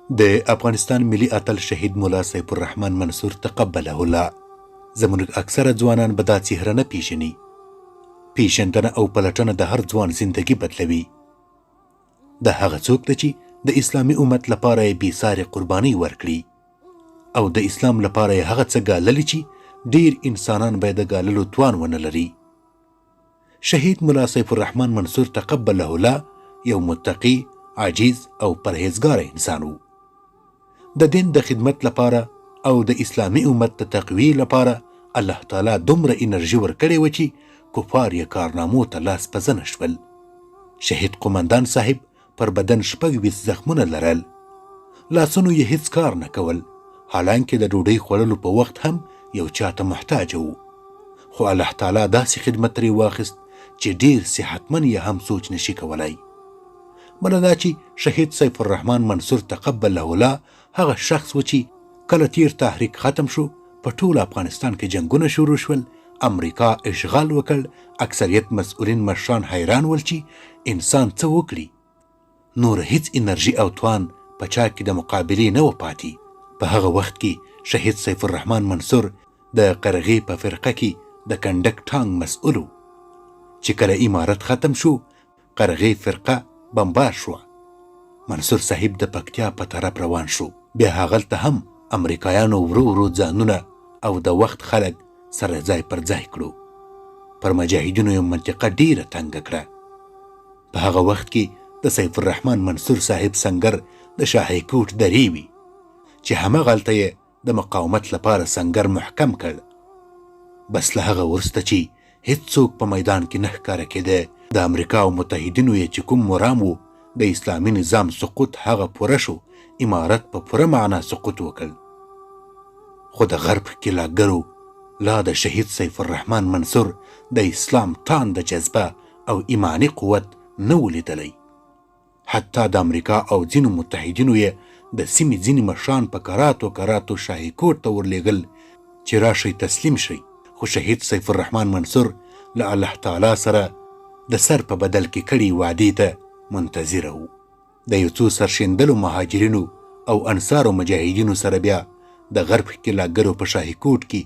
د افغانستان ملي اتل شهید مولا سیف الرحمن منصور تقبله الله زموږ اکثره ځوانان به دا څهره نه پیژني. پیژندنه او پلټنه د هر ځوان زندگی بدلوي. د هغه څوک ده چې د اسلامي امت لپاره یې بېسارې قربانۍ ورکړي او د اسلام لپاره یې هغه څه ګاللي چې ډیر انسانان به د ګاللو توان ونه لري. شهید مولا سیف الرحمن منصور تقبله الله یو متقی، عاجز او پرهیزګار انسان و. د دین د خدمت لپاره او د اسلامي امت د تقوی لپاره الله تعالی دومره انرژي ورکړې و چې کفار یې کارنامو ته لاس په زنه شول. شهید قمندان صاحب پر بدن 26 زخمونه لرل. لاسونو یې هیڅ کار نه کول، حالانکه د ډوډۍ خوړلو په وخت هم یو چاته محتاج و. خو الله تعالی داسې خدمت ترې واخیست چې ډیر صحتمن یې هم سوچ نشي کولای. بله دا چې شهید سیف الرحمن منصور تقبله الله هغه شخص و چې کله تیر تحریک ختم شو، په ټول افغانستان کې جنگونه شروع شول، امریکا اشغال وکړ، اکثریت مسؤلین مشران حیران ول چې انسان څه وکړي. نور هیڅ انرژي او توان په چا کې د مقابلې نه و پاتې. په هغه وخت کې شهید سیف الرحمن منصور د قرغې په فرقه کې د کنډک ټانګ مسؤل و چې کله امارت ختم شو، قرغې فرقه بمبار شوه. منصور صاحب د پکتیا په طرف روان شو. بیا هغلته هم امریکایانو ورو ورو ځانونه او د وخت خلک سره ځای پر ځای کړو. پر مجاهدینو یو منطقه ډیره تنګه کړه. په هغه وخت کې د سیف الرحمن منصور صاحب سنگر د شاهي کوټ درې وي چې همغلته یې د مقاومت لپاره سنگر محکم کړ. بس له هغه وروسته چې هیڅوک په میدان کې نه ښکاره کېده، د امریکا او متحدینو یې چې کوم مرام و د اسلامي نظام سقوط هغه پوره شو. امارت په پوره معنا سقوط وکړ. خو د غرب ښکېلاګرو لا د شهید سیف الرحمن منصور د اسلام تان د جذبه او ایمانی قوت نه و لیدلی. حتی د امریکا او ځینو متحدینو یې د سیمې ځینې مشران په کراتو شاهي کوټ ته ورلیږل چې راشئ تسلیم شئ. خو شهید سیف الرحمن منصور له الله تعالی سره د سر په بدل کې کړي وعدې ته منتظره و. د یو څو سرشیندلو مهاجرینو او انصارو مجاهدینو سره بیا د غرب ښکېلاګرو په شاهي کوټ کې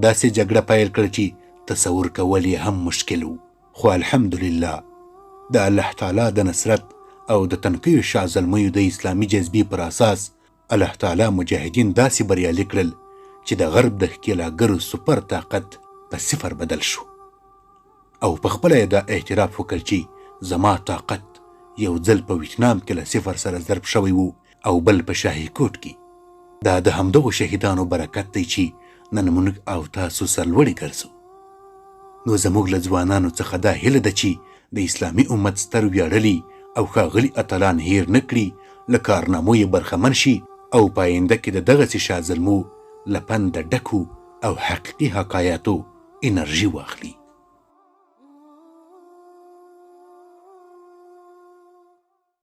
داسې جګړه پیل کړه چې تصور کول یې هم مشکل و. خو الحمدلله د الله تعالی د نصرت او د تنقیو شاه زلمیو د اسلامي جذبې پر اساس الله تعالی مجاهدین داسې بریالي کړل چې د غرب د ښکېلاګرو سپر طاقت په صفر بدل شو. او په خپله یې دا اعتراف وکړ چې زما طاقت یو ځل په ویتنام کې له صفر سره ضرب شوی و او بل په شاهي کوټ کې. دا د همدغو شهیدانو برکت دی چې نن موږ او تاسو سرلوړي ګرځو. نو زموږ له ځوانانو څخه دا هیله ده چې د اسلامي امت ستر ویاړلي او ښاغلي اتلان هیر نه کړي، له کارنامو یې برخمن شي او په آینده کې د دغسې شاه زلمو له پنده ډکو او حقیقي حکایاتو انرژي واخلي.